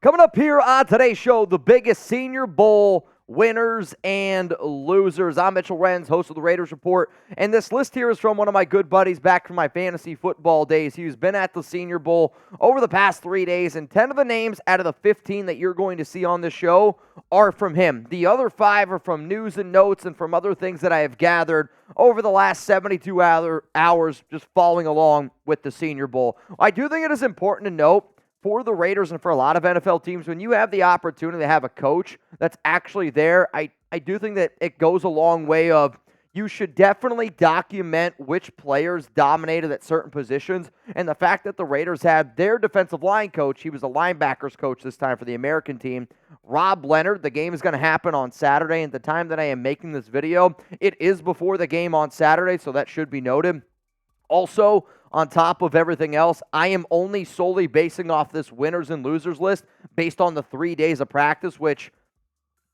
Coming up here on today's show, the biggest Senior Bowl winners and losers. I'm Mitchell Renz, host of the Raiders Report, and this list here is from one of my good buddies back from my fantasy football days. He's been at the Senior Bowl over the past 3 days, and 10 of the names out of the 15 that you're going to see on this show are from him. The other 5 are from news and notes and from other things that I have gathered over the last 72 hours just following along with the Senior Bowl. I do think it is important to note for the Raiders and for a lot of NFL teams, when you have the opportunity to have a coach that's actually there, I do think that it goes a long way of you should definitely document which players dominated at certain positions. And the fact that the Raiders had their defensive line coach, he was a linebackers coach this time for the American team, Rob Leonard. The game is going to happen on Saturday. And the time that I am making this video, it is before the game on Saturday, so that should be noted. Also, on top of everything else, I am only solely basing off this winners and losers list based on the 3 days of practice, which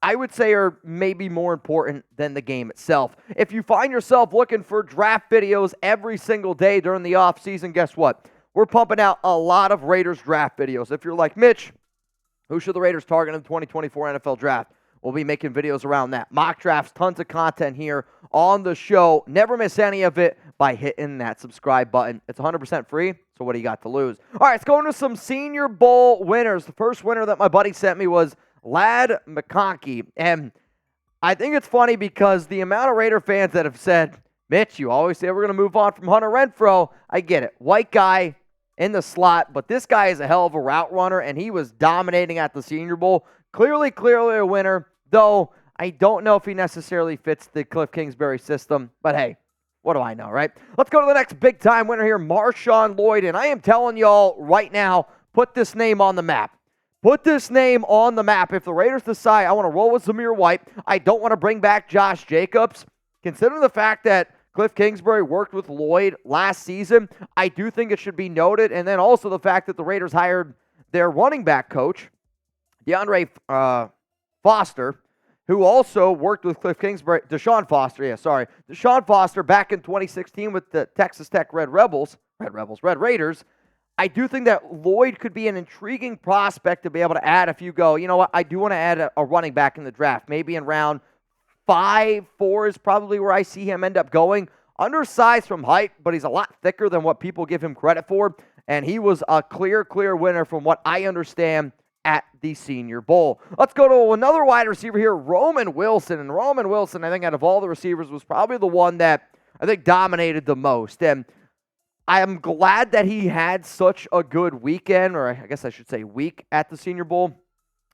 I would say are maybe more important than the game itself. If you find yourself looking for draft videos every single day during the offseason, guess what? We're pumping out a lot of Raiders draft videos. If you're like, Mitch, who should the Raiders target in the 2024 NFL Draft? We'll be making videos around that. Mock drafts, tons of content here on the show. Never miss any of it by hitting that subscribe button. It's 100% free, so what do you got to lose? All right, let's go into some Senior Bowl winners. The first winner that my buddy sent me was Lad McConkey. And I think it's funny because the amount of Raider fans that have said, Mitch, you always say we're going to move on from Hunter Renfrow. I get it. White guy in the slot, but this guy is a hell of a route runner, and he was dominating at the Senior Bowl. Clearly a winner, though I don't know if he necessarily fits the Cliff Kingsbury system, but hey, what do I know, right? Let's go to the next big-time winner here, MarShawn Lloyd, and I am telling y'all right now, put this name on the map. Put this name on the map. If the Raiders decide I want to roll with Zamir White, I don't want to bring back Josh Jacobs, considering the fact that Cliff Kingsbury worked with Lloyd last season, I do think it should be noted, and then also the fact that the Raiders hired their running back coach, DeAndre Foster, who also worked with Cliff Kingsbury, Deshaun Foster back in 2016 with the Texas Tech Red Raiders. I do think that Lloyd could be an intriguing prospect to be able to add if you go, you know what, I do want to add a running back in the draft. Maybe in round 5, 4 is probably where I see him end up going. Undersized from height, but he's a lot thicker than what people give him credit for. And he was a clear winner from what I understand at the Senior Bowl. Let's go to another wide receiver here, Roman Wilson. And Roman Wilson, I think out of all the receivers, was probably the one that I think dominated the most. And I am glad that he had such a good weekend, or I guess I should say week, at the Senior Bowl,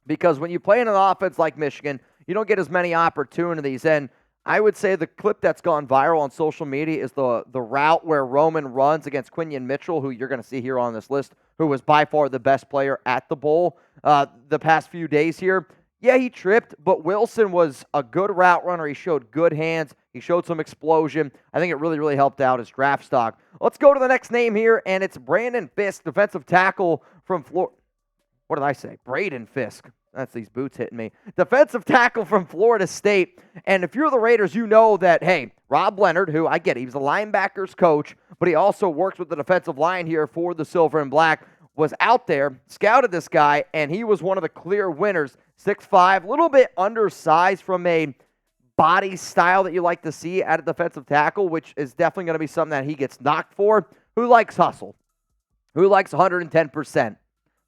because when you play in an offense like Michigan, you don't get as many opportunities. And I would say the clip that's gone viral on social media is the route where Roman runs against Quinyon Mitchell, who you're going to see here on this list, who was by far the best player at the Bowl the past few days here. Yeah, he tripped, but Wilson was a good route runner. He showed good hands. He showed some explosion. I think it really helped out his draft stock. Let's go to the next name here, and it's Braden Fiske, defensive tackle from Florida. What did I say? Braden Fiske. That's these boots hitting me. Defensive tackle from Florida State. And if you're the Raiders, you know that, hey, Rob Leonard, who I get, he was a linebackers coach, but he also works with the defensive line here for the Silver and Black, was out there, scouted this guy, and he was one of the clear winners. 6'5", a little bit undersized from a body style that you like to see at a defensive tackle, which is definitely going to be something that he gets knocked for. Who likes hustle? Who likes 110%?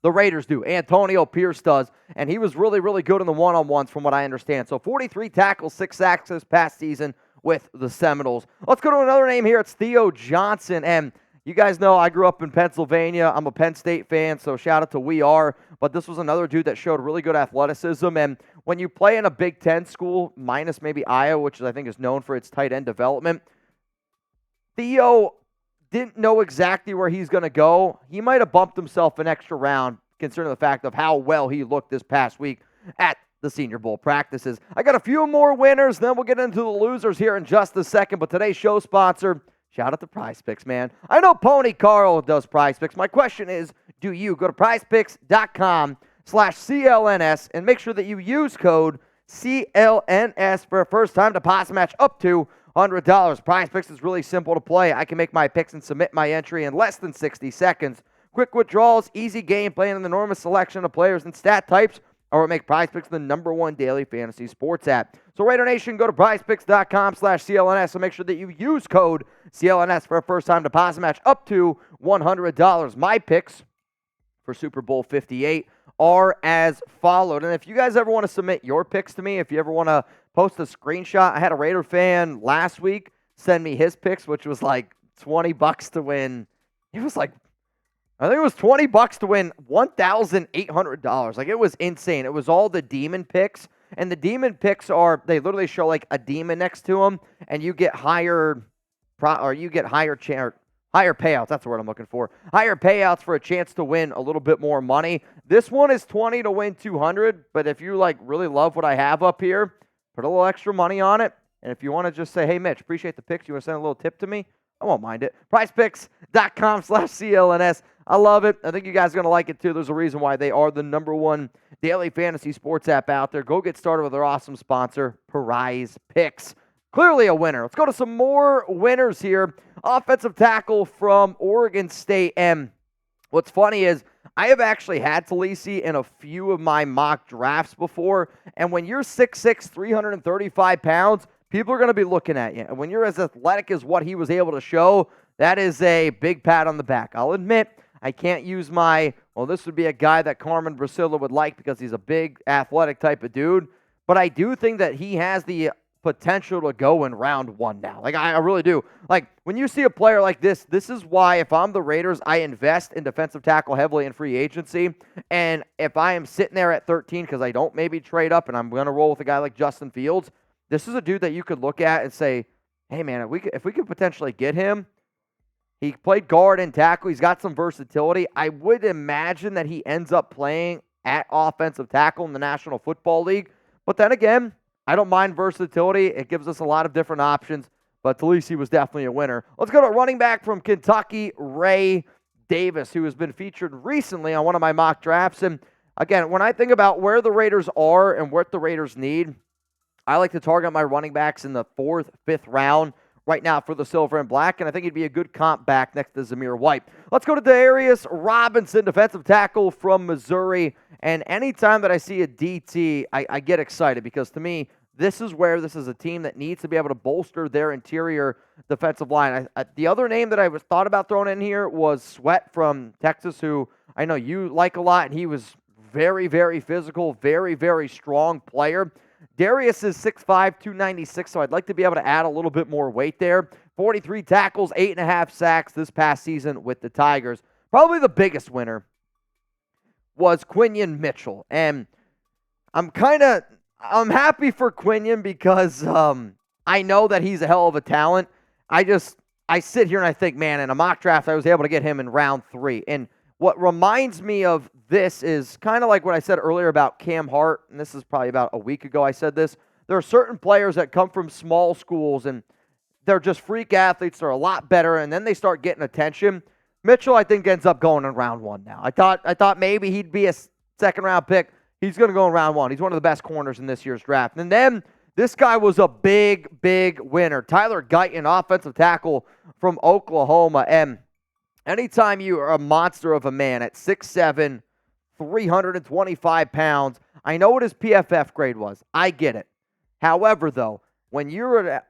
The Raiders do. Antonio Pierce does, and he was really good in the one-on-ones from what I understand. So 43 tackles, 6 sacks this past season with the Seminoles. Let's go to another name here. It's Theo Johnson, and you guys know I grew up in Pennsylvania. I'm a Penn State fan, so shout out to We Are. But this was another dude that showed really good athleticism, and when you play in a Big Ten school, minus maybe Iowa, which I think is known for its tight end development, Theo didn't know exactly where he's going to go. He might have bumped himself an extra round, considering the fact of how well he looked this past week at the Senior Bowl practices. I got a few more winners, then we'll get into the losers here in just a second. But today's show sponsor, shout out to Prize Picks, man. I know Pony Carl does Prize Picks. My question is, do you? Go to prizepicks.com/CLNS and make sure that you use code CLNS for a first-time deposit match up to $100. Prize Picks is really simple to play. I can make my picks and submit my entry in less than 60 seconds. Quick withdrawals, easy game plan, and an enormous selection of players and stat types are what make PrizePicks the #1 daily fantasy sports app. So Raider Nation, go to prizepicks.com/CLNS. So make sure that you use code CLNS for a first-time deposit match up to $100. My picks for Super Bowl 58 are as followed. And if you guys ever want to submit your picks to me, if you ever want to post a screenshot, I had a Raider fan last week send me his picks, which was like $20 to win. It was like, I think it was $20 to win $1,800. Like, it was insane. It was all the demon picks. And the demon picks are, they literally show like a demon next to them, and you get higher payouts. That's the word I'm looking for. Higher payouts for a chance to win a little bit more money. This one is 20 to win 200, but if you like really love what I have up here, put a little extra money on it. And if you want to just say, hey, Mitch, appreciate the picks, you want to send a little tip to me, I won't mind it. PrizePicks.com/CLNS. I love it. I think you guys are going to like it too. There's a reason why they are the #1 daily fantasy sports app out there. Go get started with their awesome sponsor, PrizePicks. Clearly a winner. Let's go to some more winners here. Offensive tackle from Oregon State. And what's funny is I have actually had Taliese in a few of my mock drafts before. And when you're 6'6", 335 pounds, people are going to be looking at you. And when you're as athletic as what he was able to show, that is a big pat on the back. I'll admit, I can't use this would be a guy that Carmen Brasilla would like because he's a big athletic type of dude. But I do think that he has the potential to go in round 1 now. Like, I really do. Like, when you see a player like this is why if I'm the Raiders, I invest in defensive tackle heavily in free agency. And if I am sitting there at 13 because I don't maybe trade up and I'm going to roll with a guy like Justin Fields, this is a dude that you could look at and say, hey, man, if we could potentially get him, he played guard and tackle. He's got some versatility. I would imagine that he ends up playing at offensive tackle in the National Football League. But then again, I don't mind versatility. It gives us a lot of different options. But Taliese was definitely a winner. Let's go to running back from Kentucky, Ray Davis, who has been featured recently on one of my mock drafts. And again, when I think about where the Raiders are and what the Raiders need, I like to target my running backs in the 4th, 5th round right now for the silver and black, and I think he'd be a good comp back next to Zamir White. Let's go to Darius Robinson, defensive tackle from Missouri, and anytime that I see a DT, I get excited because to me, this is a team that needs to be able to bolster their interior defensive line. The other name that I was thought about throwing in here was Sweat from Texas, who I know you like a lot, and he was very, very physical, very, very strong player. Darius is 6'5", 296, so I'd like to be able to add a little bit more weight there. 43 tackles, 8.5 sacks this past season with the Tigers. Probably the biggest winner was Quinyon Mitchell. And I'm happy for Quinyon because I know that he's a hell of a talent. I sit here and I think, man, in a mock draft, I was able to get him in round 3. And what reminds me of this is kind of like what I said earlier about Cam Hart, and this is probably about a week ago I said this. There are certain players that come from small schools, and they're just freak athletes. They're a lot better, and then they start getting attention. Mitchell, I think, ends up going in round 1 now. I thought maybe he'd be a second-round pick. He's going to go in round 1. He's one of the best corners in this year's draft. And then this guy was a big, big winner. Tyler Guyton, offensive tackle from Oklahoma, and anytime you are a monster of a man at 6'7", 325 pounds, I know what his PFF grade was. I get it. However, though, when you're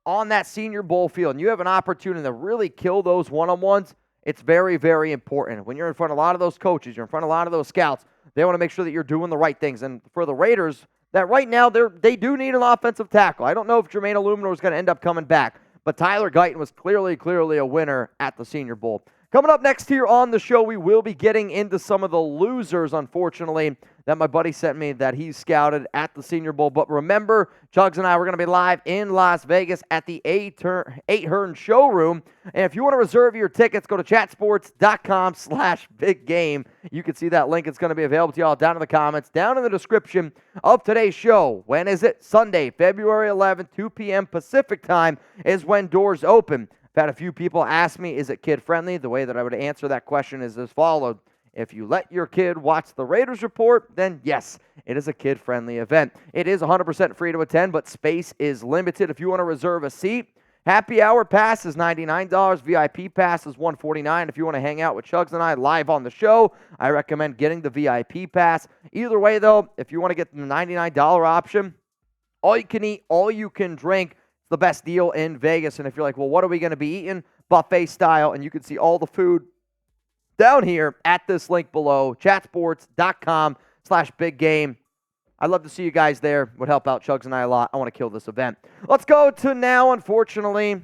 on that Senior Bowl field and you have an opportunity to really kill those one-on-ones, it's very, very important. When you're in front of a lot of those coaches, you're in front of a lot of those scouts, they want to make sure that you're doing the right things. And for the Raiders, that right now they do need an offensive tackle. I don't know if Jermaine Illuminor is going to end up coming back, but Tyler Guyton was clearly a winner at the Senior Bowl. Coming up next here on the show, we will be getting into some of the losers, unfortunately, that my buddy sent me that he scouted at the Senior Bowl. But remember, Chugs and I, we're going to be live in Las Vegas at the 8Hearn Showroom. And if you want to reserve your tickets, go to chatsports.com/biggame. You can see that link. It's going to be available to y'all down in the comments, down in the description of today's show. When is it? Sunday, February 11th, 2 p.m. Pacific time is when doors open. I've had a few people ask me, is it kid-friendly? The way that I would answer that question is as followed. If you let your kid watch the Raiders Report, then yes, it is a kid-friendly event. It is 100% free to attend, but space is limited. If you want to reserve a seat, Happy hour pass is $99. VIP pass is $149. If you want to hang out with Chugs and I live on the show, I recommend getting the VIP pass. Either way, though, if you want to get the $99 option, all you can eat, all you can drink, it's the best deal in Vegas. And if you're like, well, what are we going to be eating? Buffet style, and you can see all the food down here at this link below, chatsports.com/big game. I'd love to see you guys there. Would help out Chugs and I a lot. I want to kill this event. Let's go to now, unfortunately,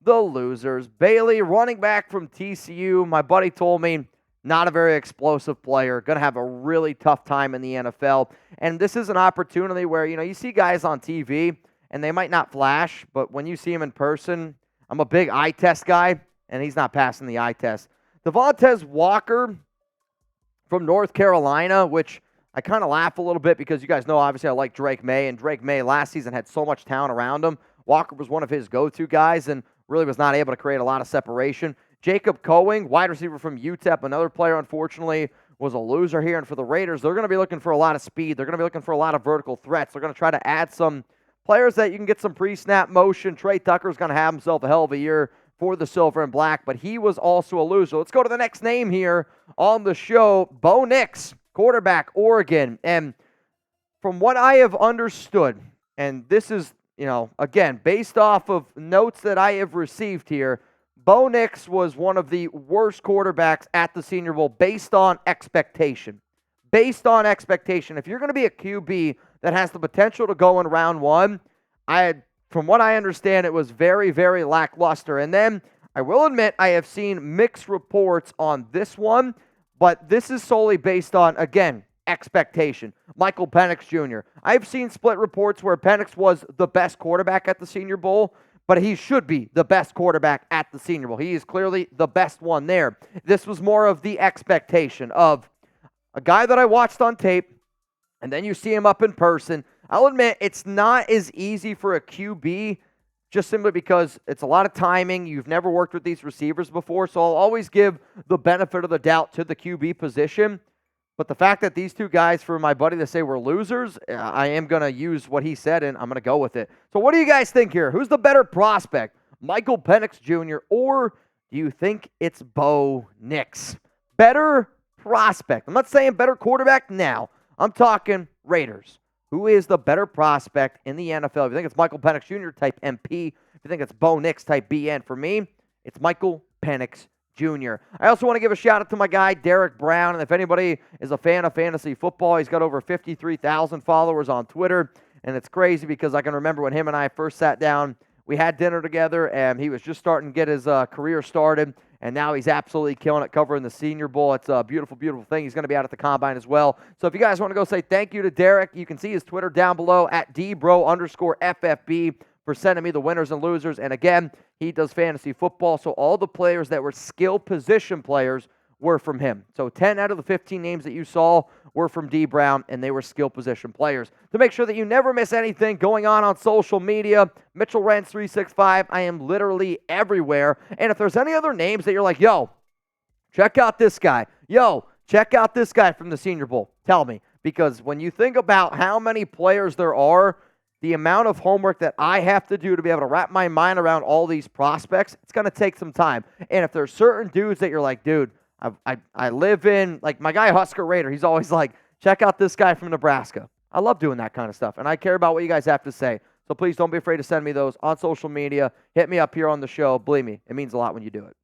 the losers. Bailey, running back from TCU. My buddy told me not a very explosive player. Going to have a really tough time in the NFL. And this is an opportunity where, you see guys on TV, and they might not flash, but when you see him in person, I'm a big eye test guy, and he's not passing the eye test. Devontez Walker from North Carolina, which I kind of laugh a little bit because you guys know, obviously, I like Drake May, and Drake May last season had so much talent around him. Walker was one of his go-to guys and really was not able to create a lot of separation. Jacob Coing, wide receiver from UTEP, another player, unfortunately, was a loser here. And for the Raiders, they're going to be looking for a lot of speed. They're going to be looking for a lot of vertical threats. They're going to try to add some players that you can get some pre-snap motion. Trey Tucker's going to have himself a hell of a year for the Silver and Black, but he was also a loser. Let's go to the next name here on the show, Bo Nix, quarterback, Oregon. And from what I have understood, and this is, again, based off of notes that I have received here, Bo Nix was one of the worst quarterbacks at the Senior Bowl based on expectation. Based on expectation. If you're going to be a QB that has the potential to go in round one, from what I understand, it was very, very lackluster. And then I will admit I have seen mixed reports on this one, but this is solely based on, again, expectation. Michael Penix Jr. I've seen split reports where Penix was the best quarterback at the Senior Bowl, but he should be the best quarterback at the Senior Bowl. He is clearly the best one there. This was more of the expectation of a guy that I watched on tape, and then you see him up in person. I'll admit it's not as easy for a QB just simply because it's a lot of timing. You've never worked with these receivers before, so I'll always give the benefit of the doubt to the QB position. But the fact that these two guys, for my buddy to say we're losers, I am going to use what he said, and I'm going to go with it. So what do you guys think here? Who's the better prospect, Michael Penix Jr., or do you think it's Bo Nix? Better prospect. I'm not saying better quarterback now. I'm talking Raiders. Who is the better prospect in the NFL? If you think it's Michael Penix Jr., type MP. If you think it's Bo Nix, type BN. For me, it's Michael Penix Jr. I also want to give a shout-out to my guy, Derek Brown. And if anybody is a fan of fantasy football, he's got over 53,000 followers on Twitter. And it's crazy because I can remember when him and I first sat down, we had dinner together, and he was just starting to get his career started. And now he's absolutely killing it covering the Senior Bowl. It's a beautiful, beautiful thing. He's going to be out at the Combine as well. So if you guys want to go say thank you to Derek, you can see his Twitter down below at dbro_FFB for sending me the winners and losers. And again, he does fantasy football. So all the players that were skill position players were from him. So 10 out of the 15 names that you saw were from D. Brown, and they were skill position players. To make sure that you never miss anything going on social media, Mitchell Renz 365, I am literally everywhere. And if there's any other names that you're like, yo, check out this guy. Yo, check out this guy from the Senior Bowl. Tell me. Because when you think about how many players there are, the amount of homework that I have to do to be able to wrap my mind around all these prospects, it's going to take some time. And if there's certain dudes that you're like, dude, I live in, like my guy Husker Raider, he's always like, check out this guy from Nebraska. I love doing that kind of stuff, and I care about what you guys have to say. So please don't be afraid to send me those on social media. Hit me up here on the show. Believe me, it means a lot when you do it.